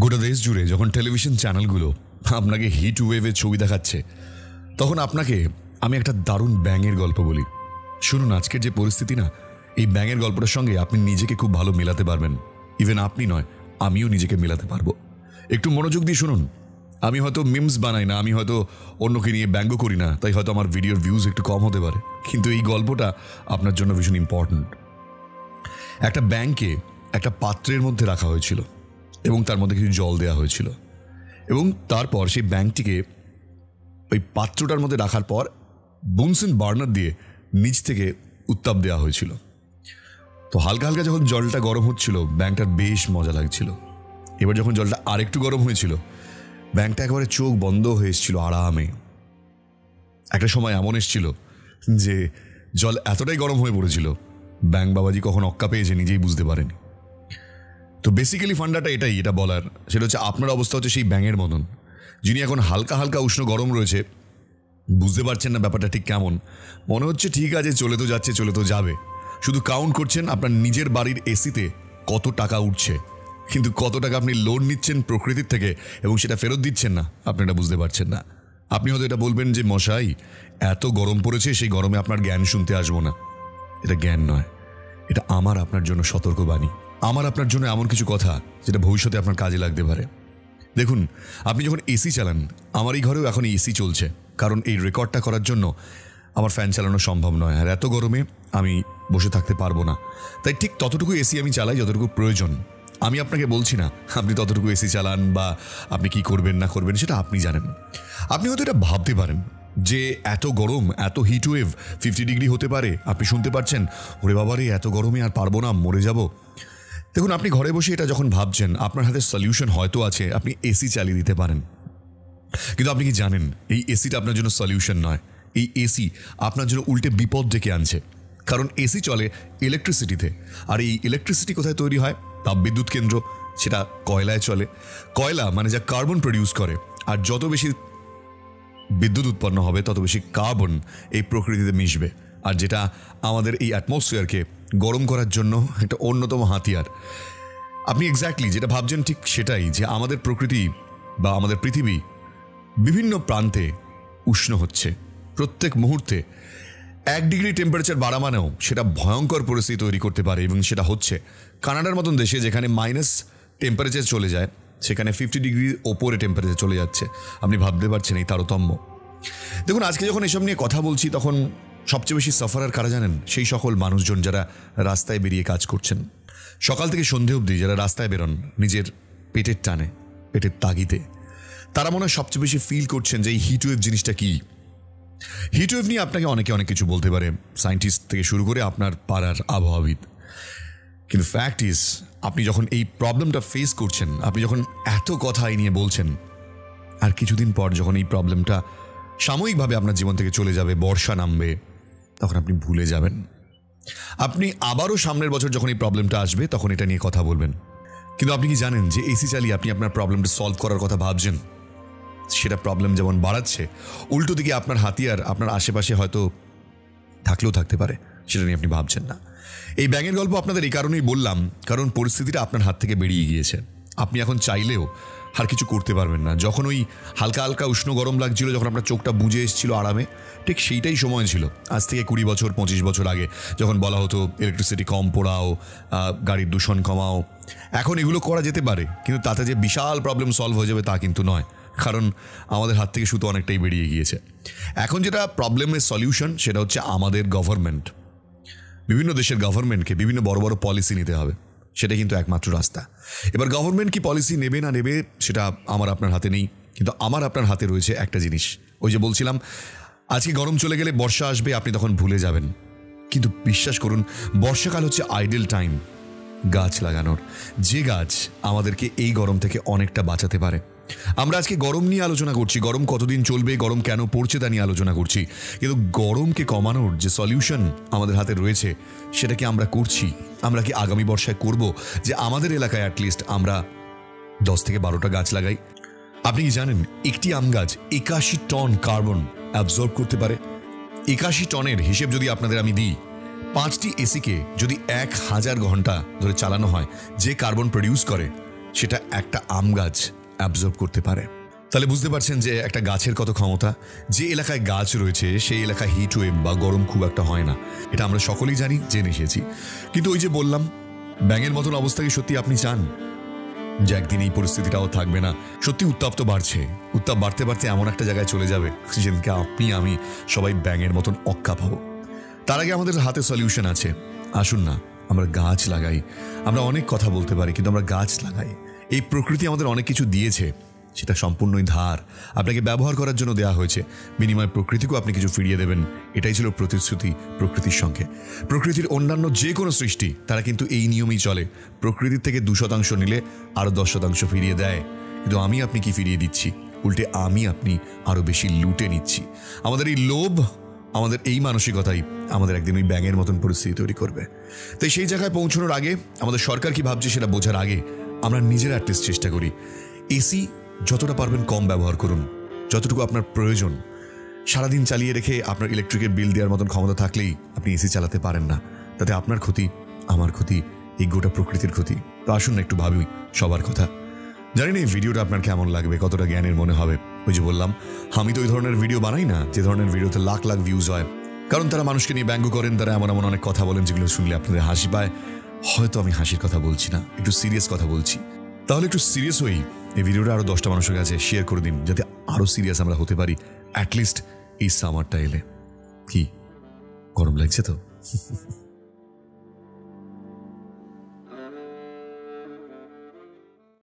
গোটা দেশ জুড়ে যখন টেলিভিশন চ্যানেলগুলো আপনাকে হিট ওয়েভের ছবি দেখাচ্ছে, তখন আপনাকে আমি একটা দারুণ ব্যাঙের গল্প বলি। শুনুন, আজকের যে পরিস্থিতি না, এই ব্যাঙের গল্পটার সঙ্গে আপনি নিজেকে খুব ভালো মেলাতে পারবেন। ইভেন আপনি নয়, আমিও নিজেকে মেলাতে পারবো। একটু মনোযোগ দিয়ে শুনুন। আমি হয়তো মিমস বানাই না, আমি হয়তো অন্যকে নিয়ে ব্যঙ্গ করি না, তাই হয়তো আমার ভিডিওর ভিউজ একটু কম হতে পারে, কিন্তু এই গল্পটা আপনার জন্য ভীষণ ইম্পর্ট্যান্ট। একটা ব্যাঙকে একটা পাত্রের মধ্যে রাখা হয়েছিল এবং তার মধ্যে কিছু জল দেওয়া হয়েছিল, এবং তারপর সেই ব্যাঙটিকে ওই পাত্রটার মধ্যে রাখার পর বুনসেন বার্নার দিয়ে নিচ থেকে উত্তাপ দেওয়া হয়েছিল। তো হালকা হালকা যখন জলটা গরম হচ্ছিল, ব্যাঙটার বেশ মজা লাগছিল। এবার যখন জলটা আরেকটু গরম হয়েছিল, ব্যাঙটা একেবারে চোখ বন্ধ হয়ে এসেছিল আরামে। একটা সময় এমন এসেছিল যে জল এতটাই গরম হয়ে পড়েছিল, ব্যাঙ বাবাজি কখন অক্কা পেয়েছে নিজেই বুঝতে পারেনি। তো বেসিক্যালি ফান্ডাটা এটা বলার, সেটা হচ্ছে আপনার অবস্থা হচ্ছে সেই ব্যাঙের মতন, যিনি এখন হালকা হালকা উষ্ণ গরম রয়েছে, বুঝতে পারছেন না ব্যাপারটা ঠিক কেমন। মনে হচ্ছে ঠিক আছে, চলে তো যাচ্ছে, চলে তো যাবে, শুধু কাউন্ট করছেন আপনার নিজের বাড়ির এসিতে কত টাকা উঠছে, কিন্তু কত টাকা আপনি লোন নিচ্ছেন প্রকৃতির থেকে এবং সেটা ফেরত দিচ্ছেন না, আপনি এটা বুঝতে পারছেন না। আপনি হয়তো এটা বলবেন যে মশাই, এত গরম পড়েছে, সেই গরমে আপনার জ্ঞান শুনতে আসবো না। এটা জ্ঞান নয়, এটা আমার আপনার জন্য সতর্কবাণী, আমার আপনার জন্য এমন কিছু কথা যেটা ভবিষ্যতে আপনার কাজে লাগতে পারে। দেখুন, আপনি যখন এসি চালান, আমার এই ঘরেও এখন এসি চলছে, কারণ এই রেকর্ডটা করার জন্য আমার ফ্যান চালানো সম্ভব নয়, আর এত গরমে আমি বসে থাকতে পারবো না। তাই ঠিক ততটুকু এসি আমি চালাই যতটুকু প্রয়োজন। আমি আপনাকে বলছি না আপনি ততটুকু এসি চালান বা আপনি কি করবেন না করবেন সেটা আপনি জানেন। আপনি হয়তো এটা ভাবতে পারেন যে এত গরম, এত হিট ওয়েভ, 50 ডিগ্রি হতে পারে, আপনি শুনতে পাচ্ছেন, ওরে বাবারে এত গরমে আর পারবো না, মরে যাব। দেখুন, আপনি ঘরে বসে এটা যখন ভাবছেন, আপনার হাতে সলিউশন হয়তো আছে, আপনি এসি চালিয়ে দিতে পারেন। কিন্তু আপনি কি জানেন, এই এসিটা আপনার জন্য সলিউশন নয়, এই এসি আপনার জন্য উল্টে বিপদ ডেকে আনছে। কারণ এসি চলে ইলেকট্রিসিটিতে, আর এই ইলেকট্রিসিটি কোথায় তৈরি হয়? তাপবিদ্যুৎ কেন্দ্র, সেটা কয়লায় চলে। কয়লা মানে যা কার্বন প্রডিউস করে, আর যত বেশি বিদ্যুৎ উৎপন্ন হবে তত বেশি কার্বন এই প্রকৃতিতে মিশবে, আর যেটা আমাদের এই অ্যাটমসফিয়ারকে গরম করার জন্য একটা অন্যতম হাতিয়ার। আপনি এক্স্যাক্টলি যেটা ভাবছেন ঠিক সেটাই, যে আমাদের প্রকৃতি বা আমাদের পৃথিবী বিভিন্ন প্রান্তে উষ্ণ হচ্ছে। প্রত্যেক মুহূর্তে 1 ডিগ্রি টেম্পারেচার বাড়া মানেও সেটা ভয়ঙ্কর পরিস্থিতি তৈরি করতে পারে, এবং সেটা হচ্ছে কানাডার মতন দেশে, যেখানে মাইনাস টেম্পারেচার চলে যায়, সেখানে 50 ডিগ্রির ওপরে টেম্পারেচার চলে যাচ্ছে। আপনি ভাবতে পারছেন এই তারতম্য। দেখুন, আজকে যখন এসব নিয়ে কথা বলছি, তখন সবচেয়ে বেশি সাফারার কারা জানেন? সেই সকল মানুষজন যারা রাস্তায় বেরিয়ে কাজ করছেন, সকাল থেকে সন্ধে অবধি যারা রাস্তায় বেরোন নিজের পেটের টানে, পেটের তাগিদে। তারা মনে হয় সবচেয়ে বেশি ফিল করছেন যে এই হিটওয়েভ জিনিসটা কি। হিটওয়েভ নিয়ে আপনাকে অনেকে অনেক কিছু বলতে পারে, সায়েন্টিস্ট থেকে শুরু করে আপনার পাড়ার আবহাওয়াবিদ, কিন্তু ফ্যাক্ট ইজ, আপনি যখন এই প্রবলেমটা ফেস করছেন, আপনি যখন এত কথা এই নিয়ে বলছেন, আর কিছুদিন পর যখন এই প্রবলেমটা সাময়িকভাবে আপনার জীবন থেকে চলে যাবে, বর্ষা নামবে, তখন আপনি ভুলে যাবেন। আপনি আবারও সামনের বছর যখন এই প্রবলেমটা আসবে, তখন এটা নিয়ে কথা বলবেন। কিন্তু আপনি কি জানেন যে এসি চালিয়ে আপনি আপনার প্রবলেমটা সলভ করার কথা ভাবছেন, সেটা প্রবলেম যেমন বাড়াচ্ছে, উল্টো দিকে আপনার হাতিয়ার আপনার আশেপাশে হয়তো থাকলেও থাকতে পারে, সেটা নিয়ে আপনি ভাবছেন না। এই ব্যাঙের গল্প আপনাদের এই কারণেই বললাম, কারণ পরিস্থিতিটা আপনার হাত থেকে বেরিয়ে গিয়েছে। আপনি এখন চাইলেও আর কিছু করতে পারবেন না। যখন ওই হালকা হালকা উষ্ণ গরম লাগছিল, যখন আপনার চোখটা বুজে এসেছিল আরামে, ঠিক সেইটাই সময় ছিল আজ থেকে 20 বছর 25 বছর আগে, যখন বলা হতো ইলেকট্রিসিটি কম পোড়াও, গাড়ির দূষণ কমাও। এখন এগুলো করা যেতে পারে, কিন্তু তাতে যে বিশাল প্রবলেম সলভ হয়ে যাবে তা কিন্তু নয়, কারণ আমাদের হাত থেকে সুতো অনেকটাই বেরিয়ে গিয়েছে। এখন যেটা প্রবলেমের সলিউশন, সেটা হচ্ছে আমাদের গভর্নমেন্ট, বিভিন্ন দেশের গভর্নমেন্টকে বিভিন্ন বড় বড় পলিসি নিতে হবে, সেটা কিন্তু একমাত্র রাস্তা। এবার গভর্নমেন্ট কি পলিসি নেবে না নেবে সেটা আমার আপনার হাতে নেই, কিন্তু আমার আপনার হাতে রয়েছে একটা জিনিস। ওই যে বলছিলাম, আজকে গরম চলে গেলে বর্ষা আসবে, আপনি তখন ভুলে যাবেন। কিন্তু বিশ্বাস করুন, বর্ষাকাল হচ্ছে আইডেল টাইম গাছ লাগানোর, যে গাছ আমাদেরকে এই গরম থেকে অনেকটা বাঁচাতে পারে। আমরা আজকে গরম নিয়ে আলোচনা করছি, গরম কতদিন চলবে, গরম কেন পড়ছে তা নিয়ে আলোচনা করছি, কিন্তু গরমকে কমানোর যে সলিউশন আমাদের হাতে রয়েছে, সেটা কি আমরা করছি? আমরা কি আগামী বর্ষায় করব যে আমাদের এলাকায় অ্যাটলিস্ট আমরা 10 থেকে 12টা গাছ লাগাই? আপনি কি জানেন, একটি আম গাছ 81 টন কার্বন অ্যাবজর্ব করতে পারে? 81 টনের হিসেব যদি আপনাদের আমি দিই, 5টি এসিকে যদি 1000 ঘন্টা ধরে চালানো হয়, যে কার্বন প্রডিউস করে, সেটা একটা আম গাছ অ্যাবজর্ব করতে পারে। তাহলে বুঝতে পারছেন যে একটা গাছের কত ক্ষমতা। যে এলাকায় গাছ রয়েছে সেই এলাকায় হিট ওয়েভ বা গরম খুব একটা হয় না, এটা আমরা সকলেই জানি, জেনে এসেছি। কিন্তু ওই যে বললাম, ব্যাঙের মতন অবস্থা কি সত্যি আপনি চান যে একদিন এই পরিস্থিতিটাও থাকবে না? সত্যি উত্তাপ তো বাড়ছে, উত্তাপ বাড়তে বাড়তে এমন একটা জায়গায় চলে যাবে যেদিনকে আপনি আমি সবাই ব্যাঙের মতন অক্কা পাবো। তার আগে আমাদের হাতে সলিউশন আছে। আসুন না আমরা গাছ লাগাই। আমরা অনেক কথা বলতে পারি, কিন্তু আমরা গাছ লাগাই। এই প্রকৃতি আমাদের অনেক কিছু দিয়েছে, সেটা সম্পূর্ণই ধার, আপনাকে ব্যবহার করার জন্য দেওয়া হয়েছে। বিনিময়ে প্রকৃতিকেও আপনি কিছু ফিরিয়ে দেবেন, এটাই ছিল প্রতিশ্রুতি প্রকৃতির সঙ্গে। প্রকৃতির অন্যান্য যে কোনো সৃষ্টি তারা কিন্তু এই নিয়মেই চলে, প্রকৃতির থেকে 2% নিলে আরও 10% ফিরিয়ে দেয়। কিন্তু আমি আপনি কি ফিরিয়ে দিচ্ছি? উল্টে আমি আপনি আরও বেশি লুটে নিচ্ছি। আমাদের এই লোভ, আমাদের এই মানসিকতাই আমাদের একদিন ওই ব্যাঙের মতন পরিস্থিতি তৈরি করবে। তাই সেই জায়গায় পৌঁছানোর আগে, আমাদের সরকার কি ভাবছে সেটা বোঝার আগে, আমরা নিজেরা অ্যাটলিস্ট চেষ্টা করি। এসি যতটা পারবেন কম ব্যবহার করুন, যতটুকু আপনার প্রয়োজন। সারাদিন চালিয়ে রেখে আপনার ইলেকট্রিকের বিল দেওয়ার মতন ক্ষমতা থাকলেই আপনি এসি চালাতে পারেন না। তাতে আপনার ক্ষতি, আমার ক্ষতি, এই গোটা প্রকৃতির ক্ষতি। তো আসুন না একটু ভাবি সবার কথা। জানি না এই ভিডিওটা আপনার কেমন লাগবে, কতটা জ্ঞানের মনে হবে। ওই যে বললাম, আমি তো ওই ধরনের ভিডিও বানাই না যে ধরনের ভিডিওতে লাখ লাখ ভিউজ হয়, কারণ তারা মানুষকে নিয়ে ব্যঙ্গ করেন, তারা এমন এমন অনেক কথা বলেন যেগুলো শুনলে আপনাদের হাসি পায়। হয়তো আমি হাসির কথা বলছি না, একটু সিরিয়াস কথা বলছি। তাহলে একটু সিরিয়াস হই, এই ভিডিওটা আরও 10টা মানুষের কাছে শেয়ার করে দিন, যাতে আরও সিরিয়াস আমরা হতে পারি অ্যাটলিস্ট এই সামারটা এলে। কি গরম লাগছে তো?